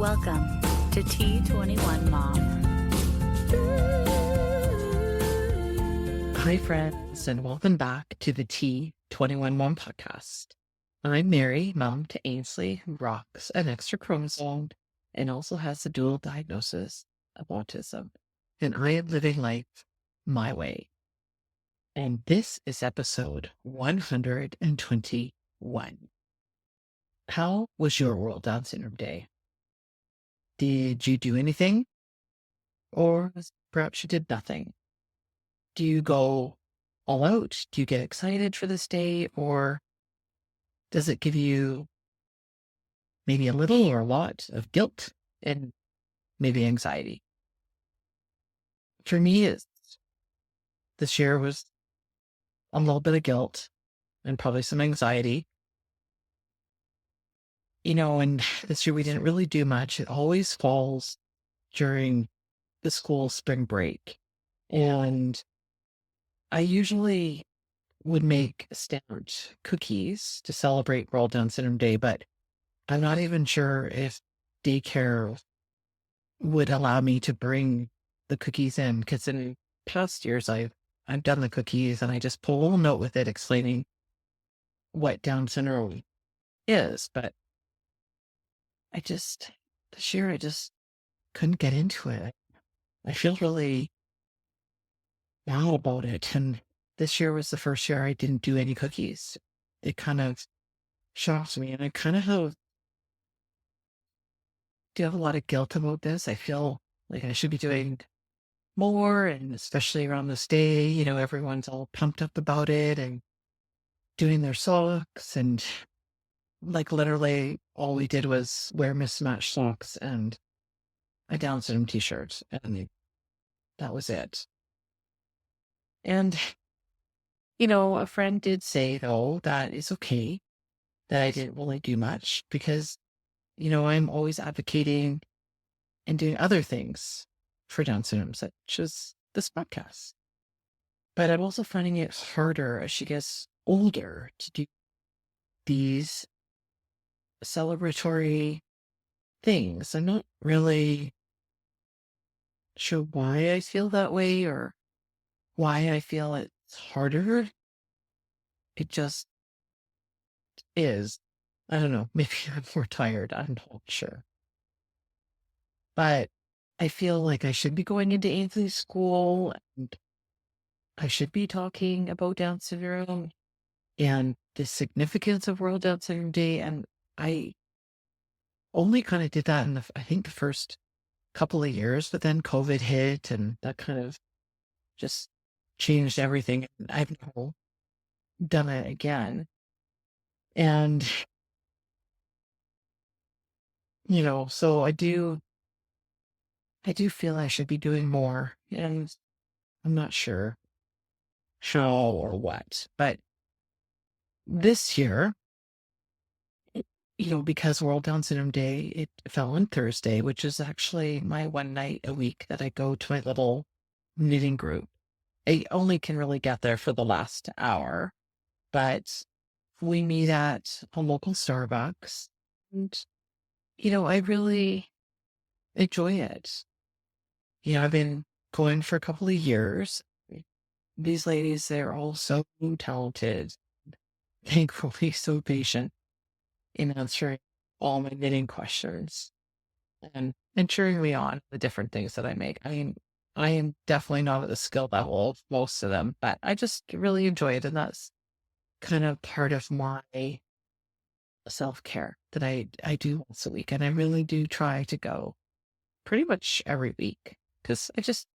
Welcome to T21Mom. Hi, friends, and welcome back to the T21Mom podcast. I'm Mary, mom to Ainsley, who rocks an extra chromosome and also has a dual diagnosis of autism. And I am living life my way. And this is episode 121. How was your World Down Syndrome Day? Did you do anything? Or perhaps you did nothing? Do you go all out? Do you get excited for this day? Or does it give you maybe a little or a lot of guilt and maybe anxiety? For me, this year was a little bit of guilt and probably some anxiety. And this year we didn't really do much. It always falls during the school spring break. And I usually would make stamped cookies to celebrate World Down Syndrome Day, but I'm not even sure if daycare would allow me to bring the cookies in, because in past years I've done the cookies and I just put a little note with it explaining what Down syndrome is. But this year I just couldn't get into it. I feel really bad about it. And this year was the first year I didn't do any cookies. It kind of shocks me, and I kind of do have a lot of guilt about this. I feel like I should be doing more, and especially around this day, everyone's all pumped up about it and doing their socks, and like literally all we did was wear mismatched socks and a Down syndrome t-shirt, and that was it. And a friend did say though that it's okay that I didn't really do much, because I'm always advocating and doing other things for Down syndrome, such as this podcast. But I'm also finding it harder as she gets older to do these celebratory things. I'm not really sure why I feel that way or why I feel it's harder. It just is. I don't know. Maybe I'm more tired. I'm not sure. But I feel like I should be going into Ainsley's school and I should be talking about Down syndrome and the significance of World Down Syndrome Day. And I only kind of did that in I think the first couple of years, but then COVID hit and that kind of just changed everything. I've never done it again. And, so I do feel I should be doing more, and I'm not sure how or what. But this year, because World Down Syndrome Day, it fell on Thursday, which is actually my one night a week that I go to my little knitting group. I only can really get there for the last hour, but we meet at a local Starbucks, and, I really enjoy it. I've been going for a couple of years. These ladies, they're all so talented, thankfully so patient in answering all my knitting questions and cheering me on the different things that I make. I mean, I am definitely not at the skill level of most of them, but I just really enjoy it. And that's kind of part of my self-care that I do once a week. And I really do try to go pretty much every week, because it's just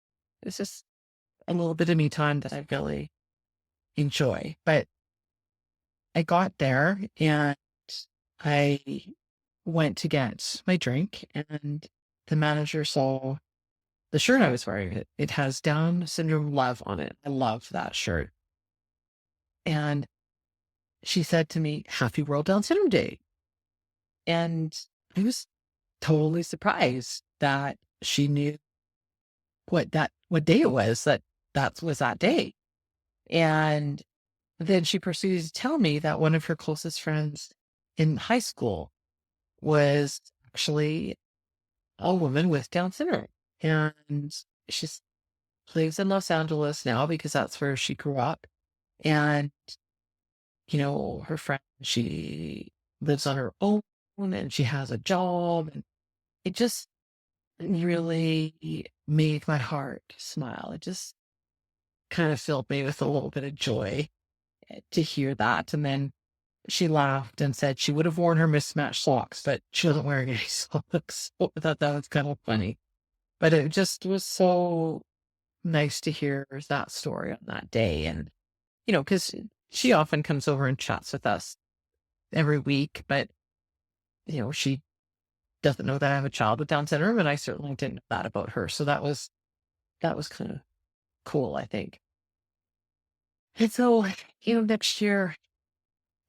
a little bit of me time that I really enjoy. But I got there and I went to get my drink, and the manager saw the shirt I was wearing. It has Down syndrome love on it. I love that shirt. And she said to me, "Happy World Down Syndrome Day." And I was totally surprised that she knew what day it was, that was that day. And then she proceeded to tell me that one of her closest friends in high school was actually a woman with Down syndrome. And she lives in Los Angeles now because that's where she grew up. And, her friend, she lives on her own and she has a job. And it just really made my heart smile. It just kind of filled me with a little bit of joy to hear that. And then she laughed and said she would have worn her mismatched socks, but she wasn't wearing any socks. So I thought that was kind of funny. But it just was so nice to hear that story on that day. And, because she often comes over and chats with us every week, but, she doesn't know that I have a child with Down syndrome, and I certainly didn't know that about her. So that was kind of cool, I think. And so, next year,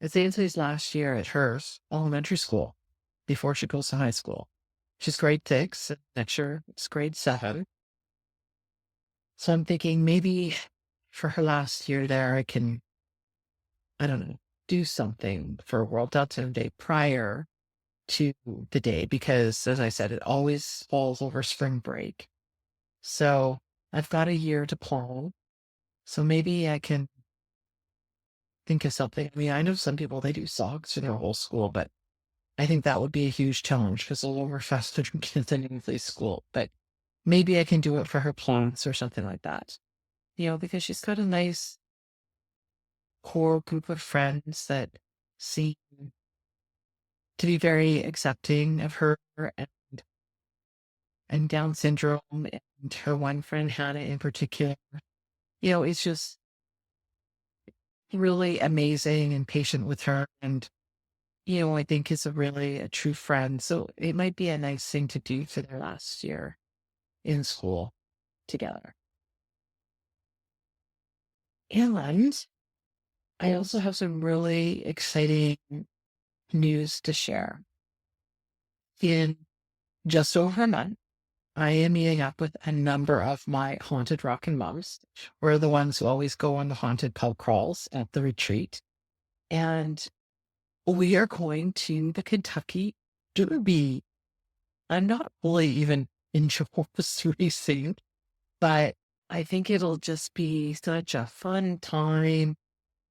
it's Ainsley's last year at hers elementary school before she goes to high school. She's grade 6, and next year it's grade 7. So I'm thinking maybe for her last year there, I don't know, do something for World Down Syndrome Day prior to the day, because as I said, it always falls over spring break. So I've got a year to plan. So maybe I can think of something. I mean, I know some people, they do socks for their whole school, but I think that would be a huge challenge because they'll overfest the kids in Ainsley's school. But maybe I can do it for her plants or something like that. Because she's got a nice core group of friends that seem to be very accepting of her and Down syndrome, and her one friend, Hannah, in particular. It's just really amazing and patient with her. And, I think is a true friend. So it might be a nice thing to do for their last year in school together. And I also have some really exciting news to share. In just over a month, I am meeting up with a number of my haunted rockin' moms. We're the ones who always go on the haunted pub crawls at the retreat. And we are going to the Kentucky Derby. I'm not fully even into horse racing, but I think it'll just be such a fun time.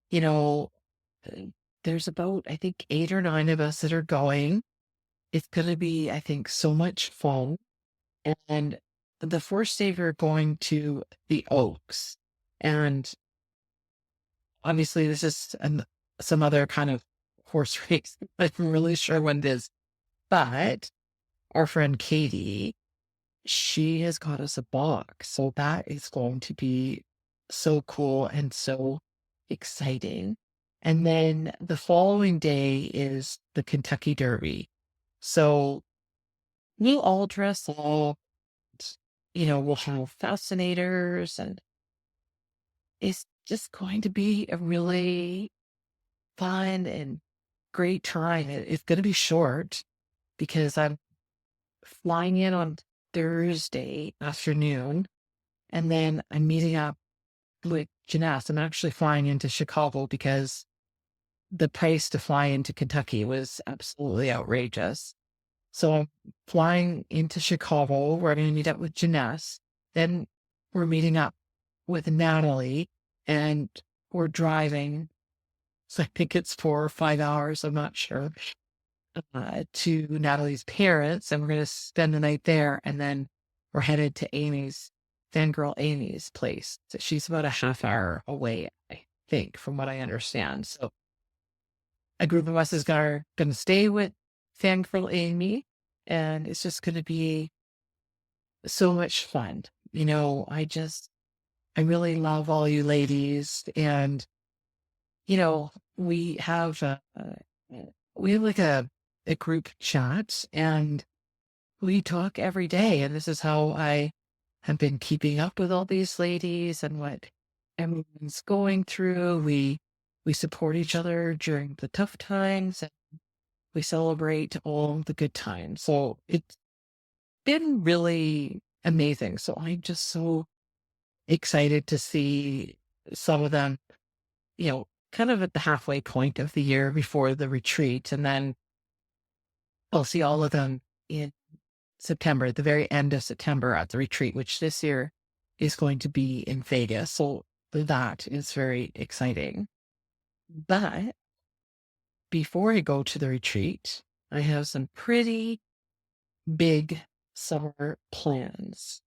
You know, uh, there's about, I think, 8 or 9 of us that are going. It's going to be, I think, so much fun. And the first day we're going to the Oaks. And obviously, this is some other kind of horse race. I'm really sure what it is. But our friend Katie, she has got us a box. So that is going to be so cool and so exciting. And then the following day is the Kentucky Derby. So we'll all dress up, we'll have fascinators, and it's just going to be a really fun and great time. It's going to be short because I'm flying in on Thursday afternoon, and then I'm meeting up with Jeanette. I'm actually flying into Chicago because the price to fly into Kentucky was absolutely outrageous. So I'm flying into Chicago. We're going to meet up with Jeanette. Then we're meeting up with Natalie, and we're driving. So I think it's 4 or 5 hours. I'm not sure. To Natalie's parents, and we're going to spend the night there. And then we're headed to fangirl Amy's place. So she's about a half hour away, I think, from what I understand. So a group of us is going to stay with fangirl Amy, and it's just going to be so much fun. I really love all you ladies, and we have like a group chat, and we talk every day. And this is how I have been keeping up with all these ladies and what everyone's going through. We support each other during the tough times, and we celebrate all the good times. So it's been really amazing. So I'm just so excited to see some of them, kind of at the halfway point of the year before the retreat. And then I'll see all of them in September, the very end of September at the retreat, which this year is going to be in Vegas. So that is very exciting. But before I go to the retreat, I have some pretty big summer plans.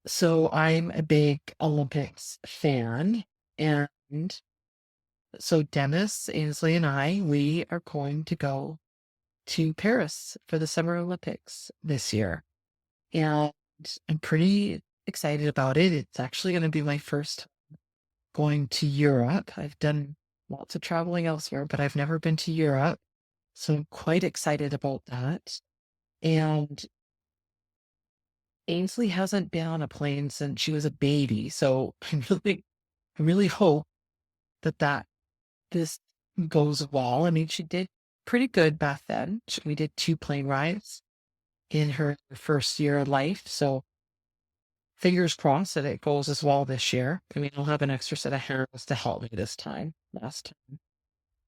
So I'm a big Olympics fan. And so Dennis, Ainsley, and we are going to go to Paris for the Summer Olympics this year. And I'm pretty excited about it. It's actually going to be my first time going to Europe. I've done lots of traveling elsewhere, but I've never been to Europe. So I'm quite excited about that. And Ainsley hasn't been on a plane since she was a baby. So I really hope that this goes well. I mean, she did pretty good back then. We did 2 plane rides in her first year of life. So fingers crossed that it goes as well this year. I mean, I'll have an extra set of hands to help me this time. Last time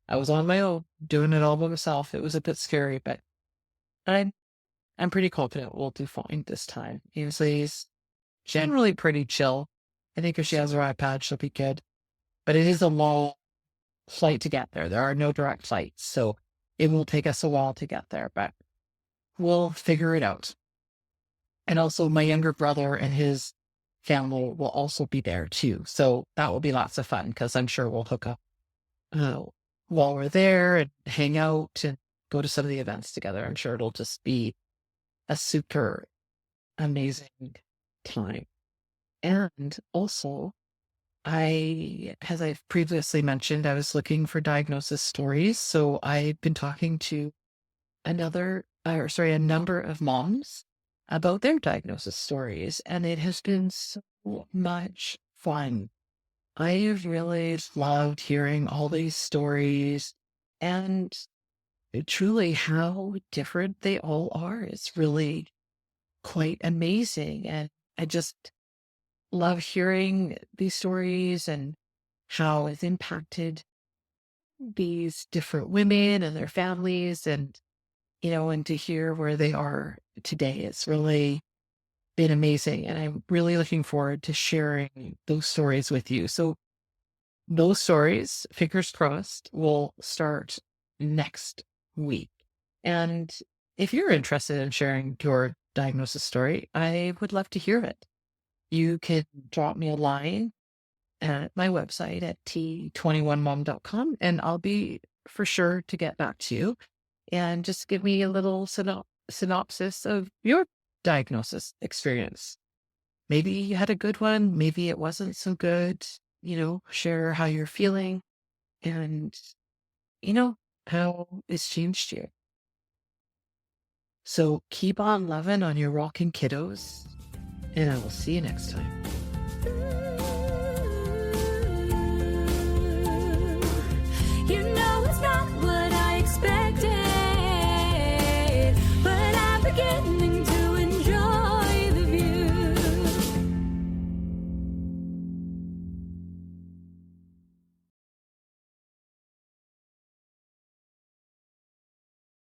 I was on my own, doing it all by myself. It was a bit scary, but I'm I'm pretty confident we'll do fine this time. Ainsley's generally pretty chill. I think if she has her iPad, she'll be good. But it is a long flight to get there. There are no direct flights, so it will take us a while to get there, but we'll figure it out. And also my younger brother and his family will also be there too. So that will be lots of fun because I'm sure we'll hook up uh, while we're there and hang out and go to some of the events together. I'm sure it'll just be a super amazing time. And also, as I've previously mentioned, I was looking for diagnosis stories. So I've been talking to a number of moms about their diagnosis stories, and it has been so much fun. I've really loved hearing all these stories and truly how different they all are. It's really quite amazing. And I just love hearing these stories and how it's impacted these different women and their families and to hear where they are today. It's really been amazing. And I'm really looking forward to sharing those stories with you. So those stories, fingers crossed, will start next week. And if you're interested in sharing your diagnosis story, I would love to hear it. You can drop me a line at my website at T21Mom.com, and I'll be for sure to get back to you and just give me a little synopsis of your diagnosis experience. Maybe you had a good one, maybe it wasn't so good. Share how you're feeling and, how it's changed you. So keep on loving on your rocking kiddos, and I will see you next time.